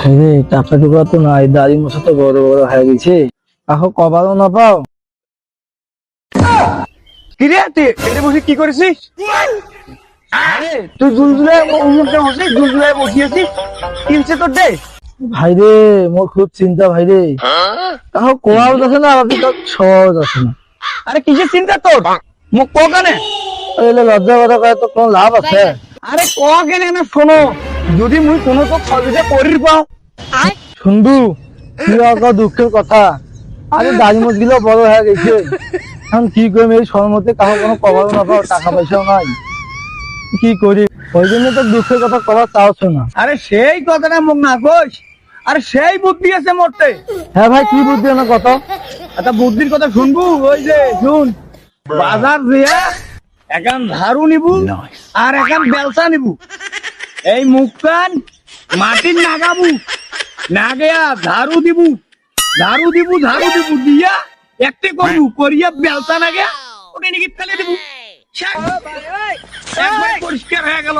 রে টাকা টুকা তো নাই, দাড়ি মশা তো বড় বড় হয়ে গেছে, আহ কবারও না পাও। কিরে তুই এটা বসে কি করেছিস? আরে তুই দুলদুলায় বসিয়েছিস, কি হচ্ছে তোর দে? ভাই রে মোর খুব চিন্তা ভাই রে, কাহ কোয়াও যাচ্ছে না আপনি তো সহজ আছে না। আরে কিসের চিন্তা তোর? মুখ ক কেনে? এলে লজ্জা কথা কয়ে তো কোনো লাভ আছে? আরে ক কেনে না শোনো, যদি মুই কোনো তো সহযোগিতা করির পাও। শুনবু কি অত দুঃখের কথা, আরে দাড়ি মোচ গুলো বড় হয়ে গেছে, এখন কি করবো এই সরমতে কাহ কোনো কবারও না পাও, টাকা পয়সাও নাই, কি করি? ওই জন্য তো দুঃখের কথা কবার চাওছো না। আরে সেই কথাটা মুখ না কইস, আরে সেই বুদ্ধি আছে মরতে। হ্যাঁ ভাই কি বুদ্ধি আমার কত? একটা বুদ্ধির কথা শুনবু? ওই যে শুন, বাজার দিয়া একান ঝাড়ু নিবু আর একান বেলসা নিবু, এই মুখ কান মাটির নাগাবু, নাগেয়া ঝাড়ু দিবু দিয়া একটি করবু, করিয়া বেলসা নাগে ওটা নাকি ফেলে দিবু, একবার পরিষ্কার হয়ে গেল।